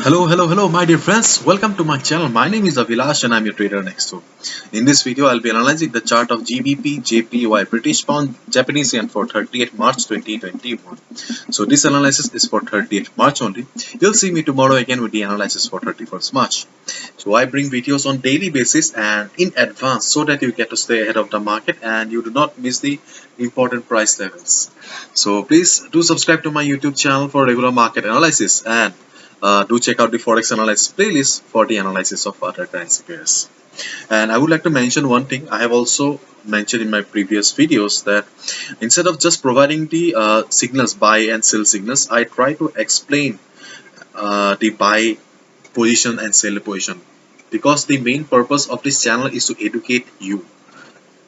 Hello, my dear friends. Welcome to my channel. My name is Avilash and I'm your trader next door. In this video, I'll be analyzing the chart of GBP JPY British Pound Japanese Yen for 30th March 2021. So this analysis is for 30th March only. You'll see me tomorrow again with the analysis for 31st March. So I bring videos on daily basis and in advance so that you get to stay ahead of the market and you do not miss the important price levels. So please do subscribe to my YouTube channel for regular market analysis and do check out the Forex analysis playlist for the analysis of other currency pairs. And I would like to mention one thing. I have also mentioned in my previous videos that instead of just providing the signals, buy and sell signals, I try to explain the buy position and sell position, because the main purpose of this channel is to educate you,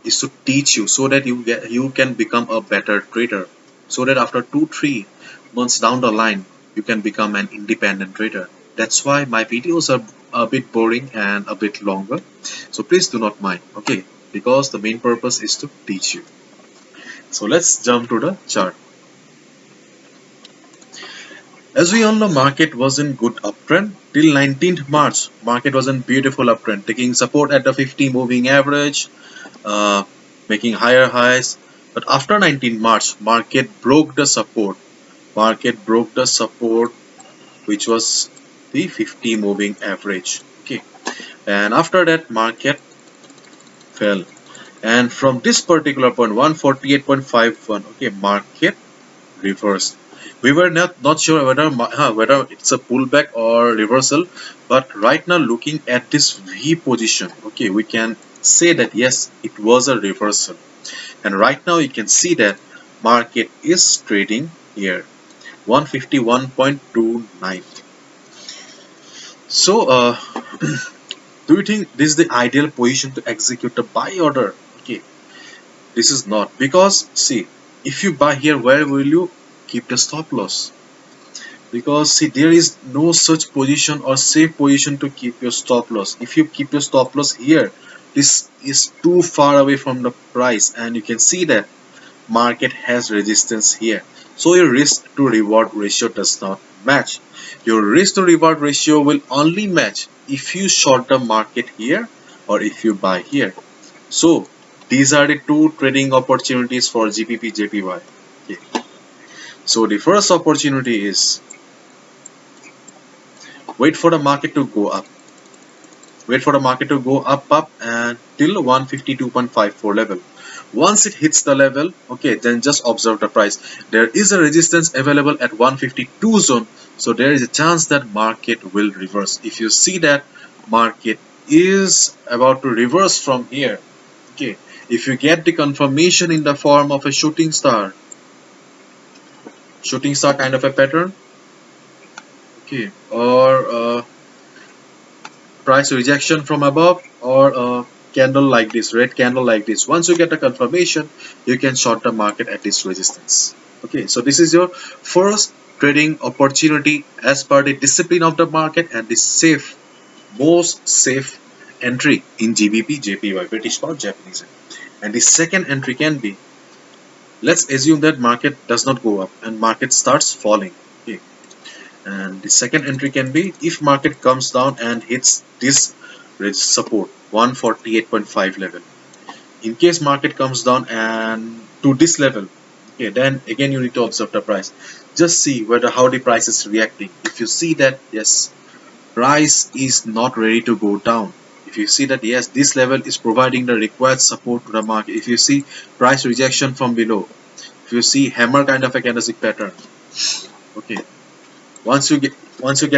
is to teach you so that you can become a better trader, so that after 2-3 months down the line you can become an independent trader. That's why my videos are a bit boring and a bit longer, so please do not mind, okay, because the main purpose is to teach you. So let's jump to the chart. As we all know, market was in good uptrend till 19th March. Market was in beautiful uptrend, taking support at the 50 moving average, uh, making higher highs. But after 19 March, market broke the support. Market broke the support, which was the 50 moving average. Okay, and after that, market fell. And from this particular point, 148.51, okay, market reversed. We were not sure whether it's a pullback or reversal, but right now looking at this V position, okay, we can say that yes, it was a reversal. And right now you can see that market is trading here 151.29. So do you think this is the ideal position to execute a buy order? Okay, this is not, because see, if you buy here, where will you keep the stop loss? Because see, there is no such position or safe position to keep your stop loss. If you keep your stop loss here, this is too far away from the price, and you can see that market has resistance here, so your risk to reward ratio does not match. Your risk to reward ratio will only match if you short the market here or if you buy here. So these are the two trading opportunities for GBP JPY. Okay. So the first opportunity is wait for the market to go up. Wait for the market to go up and till 152.54 level. Once it hits the level, okay, then just observe the price. There is a resistance available at 152 zone, so there is a chance that market will reverse. If you see that market is about to reverse from here, okay, if you get the confirmation in the form of a shooting star kind of a pattern, okay, or price rejection from above, or a candle like this, red candle like this, once you get a confirmation, you can short the market at this resistance. Okay, so this is your first trading opportunity as per the discipline of the market and the most safe entry in GBP JPY, British Pound Japanese Yen. And the second entry can be, let's assume that market does not go up and market starts falling. Okay, and the second entry can be if market comes down and hits this support 148.5 level. In case market comes down and to this level, okay, then again you need to observe the price. Just see whether how the price is reacting. If you see that yes, price is not ready to go down, if you see that yes, this level is providing the required support to the market, if you see price rejection from below, if you see hammer kind of a candlestick pattern, okay, once you get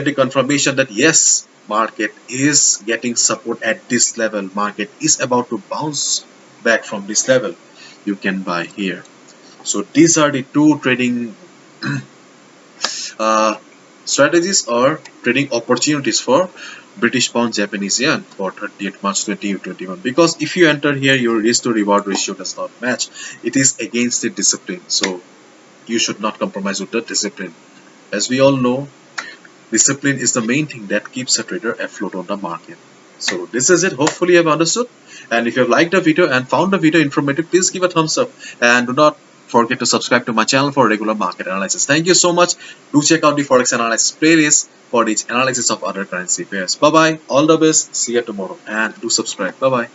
the confirmation that yes, market is getting support at this level, market is about to bounce back from this level, you can buy here. So these are the two trading uh, strategies or trading opportunities for British Pound Japanese Yen for 30th March 2021. Because if you enter here, your risk to reward ratio does not match. It is against the discipline, so you should not compromise with the discipline. As we all know, discipline is the main thing that keeps a trader afloat on the market. So this is it. Hopefully you have understood. And if you have liked the video and found the video informative, please give a thumbs up. And do not forget to subscribe to my channel for regular market analysis. Thank you so much. Do check out the Forex analysis playlist for the analysis of other currency pairs. Bye bye. All the best. See you tomorrow. And do subscribe. Bye bye.